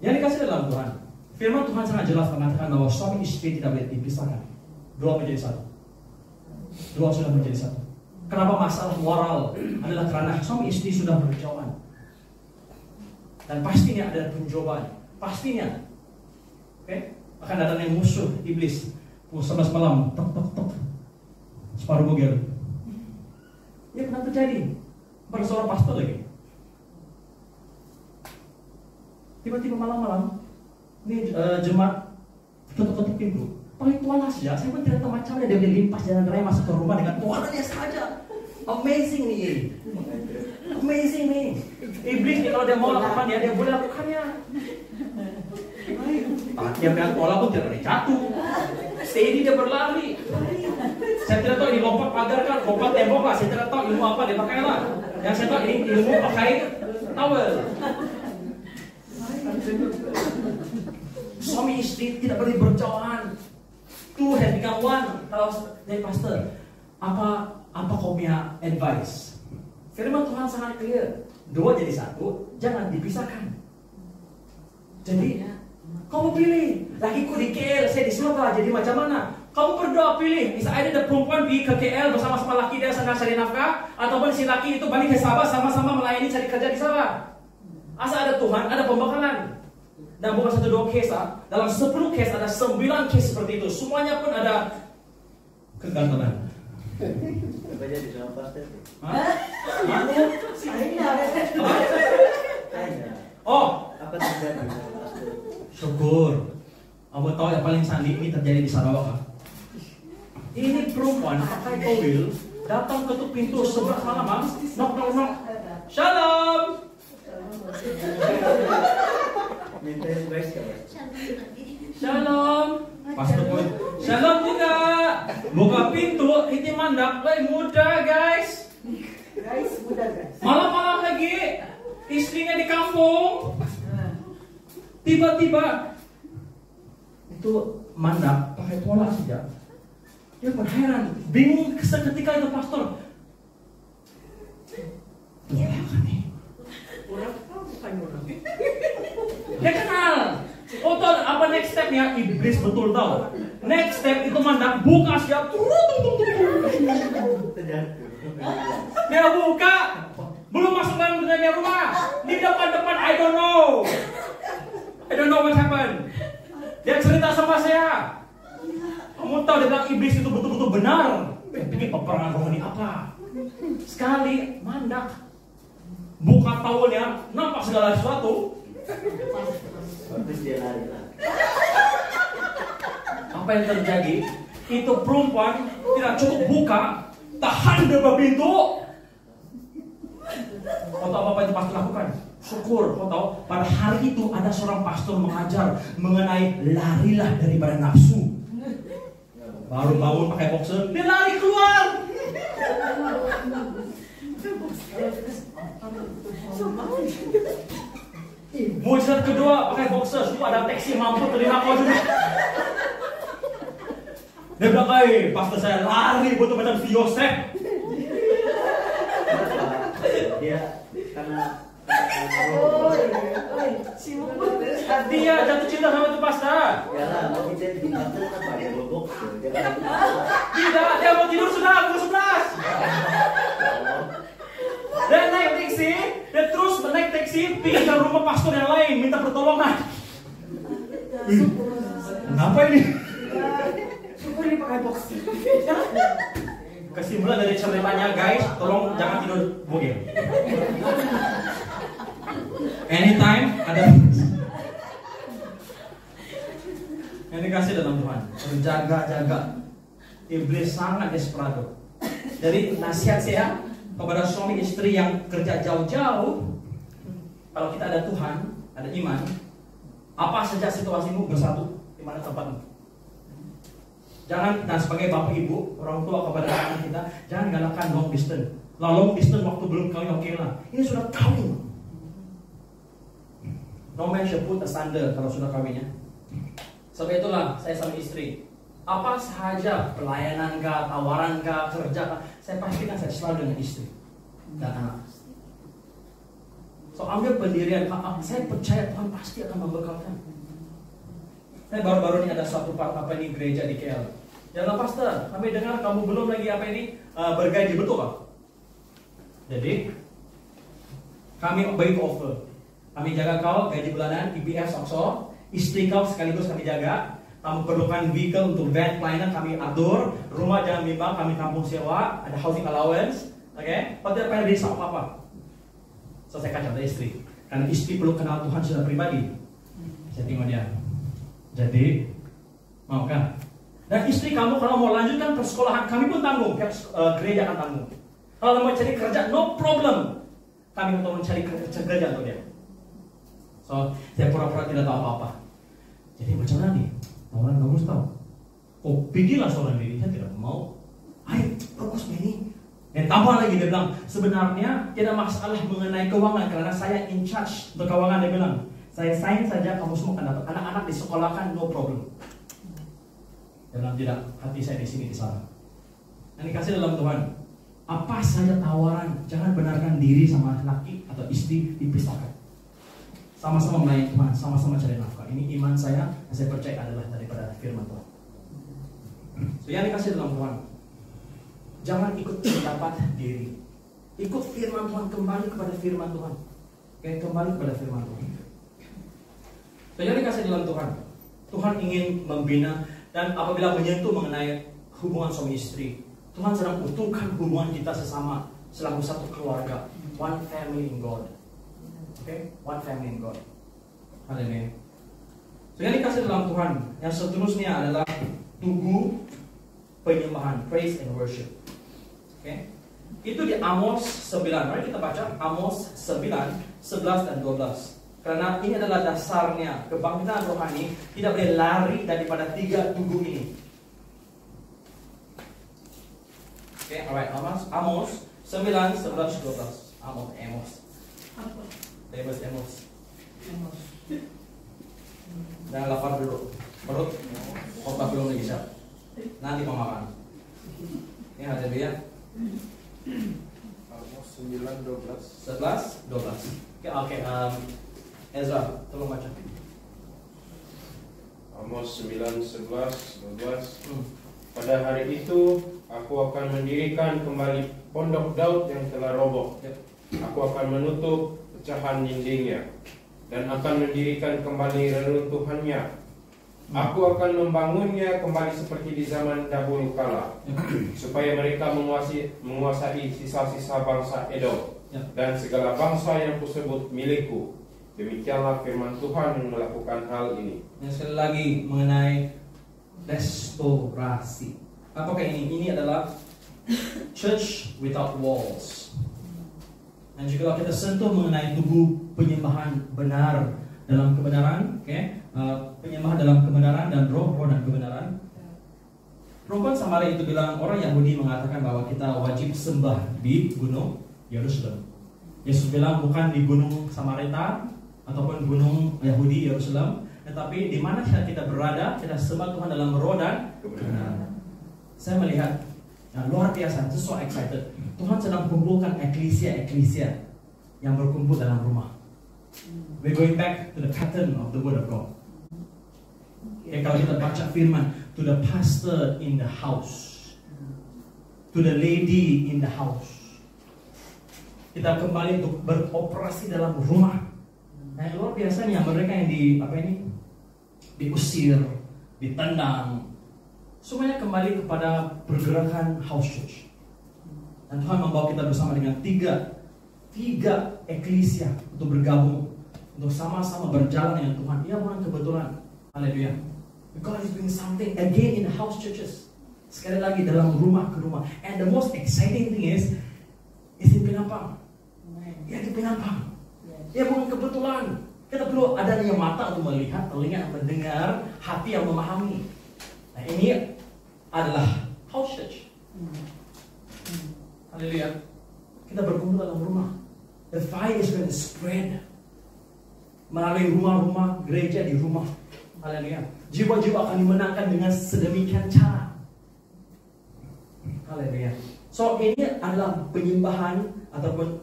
Yang dikasih dalam Tuhan. Firman Tuhan sangat jelas mengatakan bahwa suami istri tidak boleh dipisahkan. Dua menjadi satu. Dua sudah menjadi satu. Kenapa masalah moral adalah karena suami istri sudah berjauhan. Dan pastinya ada penjawaban. Pastinya. Oke? Akan datang yang musuh iblis. 11 malam, tok. Separuh bugil. Ya pernah terjadi. Pada seorang pastor lagi. Tiba-tiba malam-malam, ini jemaat ketuk-ketuk pintu. Paling tua lah ya, saya pun tidak tahu macamnya. Dia limpas jalan raya masuk ke rumah dengan tuanannya saja. Amazing nih. Amazing nih. Iblis nih kalau dia mau lakukan dia boleh lakukannya. Dia pegang bola pun tidak pernah jatuh. Steady dia berlari. Saya tidak tahu ini lompat pagar kan, lompat tembok lah. Saya tidak tahu ilmu apa dia pakai lah. Yang saya tahu ini ilmu pakai towel. Suami istri tidak boleh berjauhan. Two have become one. Kalau dari pastor, apa kau punya advice? Firman Tuhan sangat clear. Dua jadi satu, jangan dipisahkan. Jadi kamu pilih. Lakiku di KL, saya di Sumatera. Jadi macam mana? Kamu berdoa pilih. Misalnya ada perempuan pergi ke KL bersama-sama laki dia sedang cari nafkah, ataupun si laki itu balik ke Sabah sama-sama melayani cari kerja di Sabah. Asal ada Tuhan, ada pembekalan. Dan bukan 1-2 case lah. Dalam 10 case ada 9 case seperti itu. Semuanya pun ada kegagalan. Apa jadi sama pastor? Oh, Apa terjadi sama pastor? syukur. Kamu tahu yang paling sandi ini terjadi di Sarawak. Ini perempuan pakai mobil datang ketuk pintu 11 malam, knock. Shalom. Minta advice ka ba? Shalom. Pastor pun shalom juga. Buka pintu, itu mandak, muda guys. Malam-malam lagi, istrinya di kampung. Tiba-tiba itu mandak pakai pola saja. Dia pun heran, bingung seketika itu pastor. Apa nih? Dia kenal. Oh tahu apa next stepnya? Iblis betul tahu. Next step itu mandak buka siap. Dia buka, belum masuk dalam rumah. Di depan I don't know what happened. Dia cerita sama saya. Kamu tahu dia bilang iblis itu betul-betul benar. Bikin peperangan rohani apa? Sekali mandak, buka towelnya, nampak segala sesuatu. Terus dia lari lah. Apa yang terjadi? Itu perempuan tidak cukup buka, tahan depan pintu. Kau tahu apa itu pastor lakukan? Syukur, kau tahu pada hari itu ada seorang pastor mengajar mengenai larilah daripada nafsu. Baru bangun pakai boxer, dia lari keluar. Mujizat kedua pakai boxer, ada taksi mampu terima kau juga. Dia bilang, pastor saya lari betul macam si Yosef. Dia karena Dia jatuh cinta sama itu pastor. ya lah, tapi dia di pastor apa ya bobok. Tidak, dia mau tidur sudah pukul 11. Dia naik taksi, dia terus naik taksi pergi ke rumah pastor yang lain minta pertolongan. Kenapa ini? Syukur ini pakai box. Kesimpulan dari ceritanya guys, tolong jangan tidur bogel. Anytime ada yang dikasih dalam Tuhan, berjaga-jaga. Iblis sangat desperado. Jadi nasihat saya kepada suami istri yang kerja jauh-jauh, kalau kita ada Tuhan, ada iman, apa saja situasimu bersatu di mana tempatmu. Jangan, dan sebagai bapak ibu, orang tua kepada anak kita, jangan galakkan long distance. Lah long distance waktu belum kawin oke lah. Ini sudah kawin. No man should put asunder kalau sudah kawinnya. Sebab itulah saya sama istri, apa saja pelayanan kah, tawaran kah, kerja kah, saya pastikan saya selalu dengan istri dan anak. So ambil pendirian, saya percaya Tuhan pasti akan memberkatkan. Saya baru-baru ini ada satu ini gereja di KL. Jangan pastor, kami dengar kamu belum lagi bergaji, betul Pak? Jadi kami bagi offer, kami jaga kau gaji bulanan, IPF Sokso, istri kau sekaligus kami jaga. Kamu perlukan vehicle untuk van pelayanan kami atur, rumah jangan bimbang kami kampung sewa, ada housing allowance, oke? Kau tidak payah risau apa-apa. So saya kacau dari istri, karena istri perlu kenal Tuhan secara pribadi. Saya tengok dia. Jadi, mau kan? Dan istri kamu kalau mau lanjutkan persekolahan, kami pun tanggung, gereja akan tanggung. Kalau mau cari kerja, no problem. Kami untuk mencari kerja untuk dia. So, saya pura-pura tidak tahu apa-apa. Jadi macam mana nih? Tawaran bagus tahu. Oh, pergilah seorang diri, saya tidak mau. Ayo, bagus ini. Dan tambah lagi dia bilang, sebenarnya tidak masalah mengenai keuangan karena saya in charge untuk keuangan. Dia bilang, saya sign saja, kamu semua akan dapat. Anak-anak disekolahkan, no problem. Dia bilang, tidak, hati saya di sini, di sana. Dan dikasih dalam Tuhan, apa saja tawaran, jangan benarkan diri sama laki atau istri dipisahkan. Sama-sama melayani Tuhan, sama-sama cari nafkah. Ini iman saya percaya adalah daripada firman Tuhan. So, yang dikasih dalam Tuhan, jangan ikut pendapat diri. Ikut firman Tuhan, kembali kepada firman Tuhan. Oke, kembali kepada firman Tuhan. So, yang dikasih dalam Tuhan, Tuhan ingin membina. Dan apabila menyentuh mengenai hubungan suami istri, Tuhan sedang utuhkan hubungan kita sesama selaku satu keluarga, one family in God. Oke, one family in God. Haleluya. So, yang dikasih dalam Tuhan, yang seterusnya adalah tugu penyembahan, praise and worship. Oke, itu di Amos 9. Mari kita baca Amos 9, 11 dan 12. Karena ini adalah dasarnya kebangkitan rohani tidak boleh lari daripada 3 tugu ini. Oke, alright, Amos 9, 11, 12. Amos. Jangan lapar dulu. Perut khotbah belum lagi siap. Nanti mau makan. Ini ada dia. Amos 9, 12. 11, 12. Oke, Ezra, tolong baca. Amos 9, 11, 12. Pada hari itu aku akan mendirikan kembali pondok Daud yang telah roboh. Aku akan menutup pecahan dindingnya dan akan mendirikan kembali reruntuhannya. Aku akan membangunnya kembali seperti di zaman dahulu kala, supaya mereka menguasai sisa-sisa bangsa Edom dan segala bangsa yang kusebut milikku. Demikianlah firman Tuhan yang melakukan hal ini. Yang sekali lagi mengenai restorasi. Apakah ini? Ini adalah church without walls. Dan juga kita sentuh mengenai tubuh penyembahan benar dalam kebenaran, penyembahan dalam kebenaran dan roh dan kebenaran. Perempuan Samaria itu bilang, orang Yahudi mengatakan bahwa kita wajib sembah di gunung Yerusalem. Yesus bilang bukan di gunung Samaria ataupun gunung Yahudi Yerusalem, tetapi di mana kita berada, kita sembah Tuhan dalam roh dan kebenaran. Saya melihat luar biasa, so excited. Tuhan sedang kumpulkan eklesia yang berkumpul dalam rumah. We're going back to the pattern of the word of God. Kalau kita baca firman, to the pastor in the house, to the lady in the house. Kita kembali untuk beroperasi dalam rumah. Nah, luar biasanya mereka yang diusir, ditendang, semuanya kembali kepada pergerakan house church. Dan Tuhan membawa kita bersama dengan tiga eklesia untuk bergabung, untuk sama-sama berjalan dengan Tuhan. Ia bukan kebetulan. Haleluya. God is doing something again in the house churches. Sekali lagi dalam rumah ke rumah. And the most exciting thing is in Penampang. Ya di Penampang. Ya bukan kebetulan. Kita perlu adanya mata untuk melihat, telinga yang mendengar, hati yang memahami. Nah, ini adalah house church. Haleluya. Kita berkumpul dalam rumah. The fire is going to spread melalui rumah-rumah, gereja di rumah. Haleluya. Jiwa-jiwa akan dimenangkan dengan sedemikian cara. Haleluya. So ini adalah penyembahan ataupun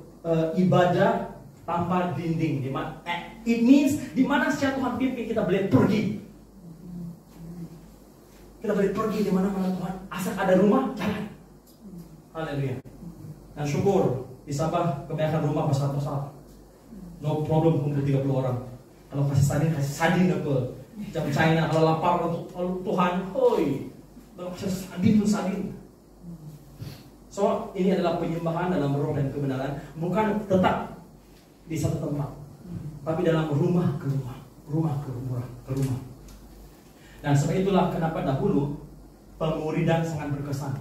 ibadah tanpa dinding. It means di mana setiap Tuhan pimpin kita boleh pergi. Kita boleh pergi di mana-mana Tuhan. Asal ada rumah, jalan. Haleluya. Dan syukur di Sabah kebanyakan rumah besar-besar. No problem kumpul 30 orang. Kalau kasih sardin apa? Macam China kalau lapar untuk Tuhan, hoi. Kalau kasih sardin. So ini adalah penyembahan dalam roh dan kebenaran, bukan tetap di satu tempat, tapi dalam rumah ke rumah ke rumah. Dan sebab itulah kenapa dahulu pemuridan sangat berkesan,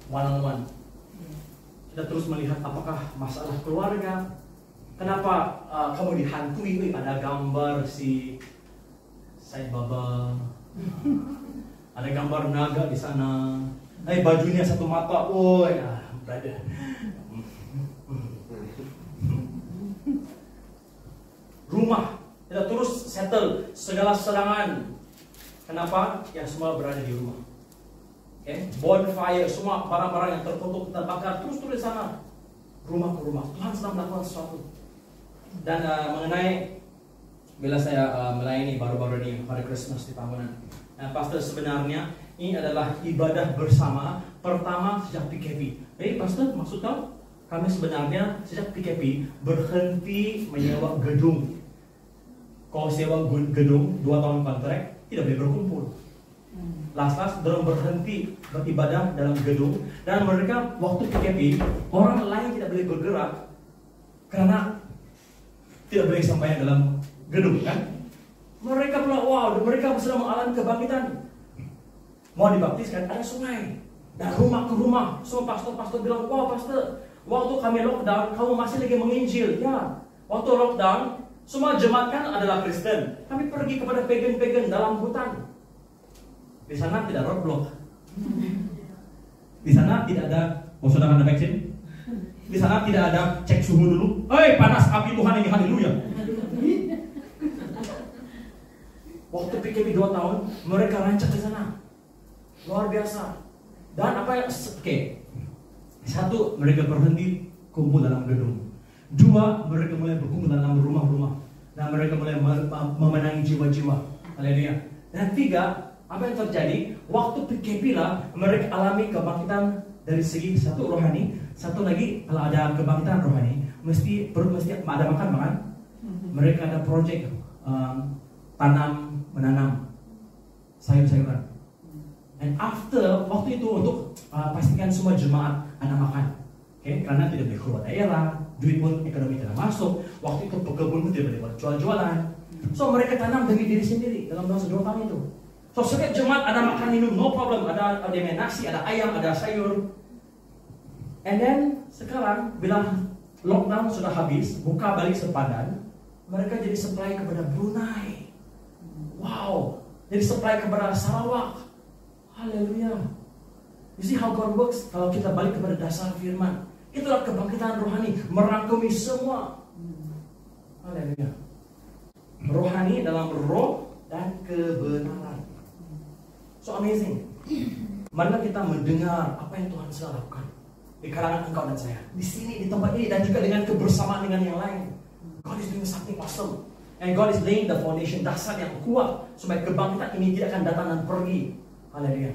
one on one. kita terus melihat apakah masalah keluarga. Kenapa kamu dihantui? Ada gambar si Said Baba, ada gambar naga di sana. Bajunya satu mata, woi, brother. Rumah, kita terus settle segala serangan. Kenapa? Yang semua berada di rumah. Bonfire, semua barang-barang yang terkutuk, terbakar, terus di sana. Rumah ke rumah, Tuhan sedang melakukan sesuatu. Dan mengenai bila saya melayani baru-baru ini pada Christmas di Pamunan, Pastor, sebenarnya ini adalah ibadah bersama pertama sejak PKP. Pastor, maksud kau? Kami sebenarnya sejak PKP berhenti menyewa gedung. Kalau sewa gedung 2 tahun kontrak, tidak boleh berkumpul. Last dorang berhenti beribadah dalam gedung, dan mereka waktu PKP orang lain tidak boleh bergerak karena tidak boleh sampai dalam gedung, kan? Mereka pula, wow, mereka sedang mengalami kebangkitan. Mau dibaptiskan, ada sungai. Dan rumah ke rumah, semua pastor-pastor bilang, wow pastor, waktu kami lockdown, kamu masih lagi menginjil. Ya, waktu lockdown, semua jemaat kan adalah Kristen. Kami pergi kepada pagan-pagan dalam hutan. Di sana tidak roadblock. Di sana tidak ada, sudah ada vaksin? Di sana tidak ada cek suhu dulu. Panas api Tuhan ini, haleluya. Waktu PKP 2 tahun, mereka rancak di sana. Luar biasa. Dan apa yang, satu, mereka berhenti kumpul dalam gedung. 2, mereka mulai berkumpul dalam rumah-rumah. Dan mereka mulai memenangi jiwa-jiwa. Haleluya. Dan 3, apa yang terjadi? Waktu PKP lah, mereka alami kebangkitan dari segi satu rohani, satu lagi kalau ada kebangkitan rohani, mesti ada makan. Mereka ada project menanam sayur-sayuran. And after waktu itu untuk pastikan semua jemaat ada makan, karena tidak boleh keluar daerah, duit pun ekonomi tidak masuk. Waktu itu pekebun pun tidak boleh jual-jualan. So mereka tanam demi diri sendiri dalam 2 tahun itu. So setiap jemaat ada makan minum, no problem. Ada nasi, ada ayam, ada sayur. And then sekarang bila lockdown sudah habis, buka balik sepadan, mereka jadi supply kepada Brunei. Wow, jadi supply kepada Sarawak. Haleluya. You see how God works? Kalau kita balik kepada dasar firman, itulah kebangkitan rohani, merangkumi semua. Haleluya. Rohani dalam roh dan kebenaran. So amazing. Marilah kita mendengar apa yang Tuhan sedang lakukan di kalangan engkau dan saya, di sini, di tempat ini, dan juga dengan kebersamaan dengan yang lain. God is doing something awesome. And God is laying the foundation, dasar yang kuat, supaya kebangkitan ini tidak akan datang dan pergi. Haleluya.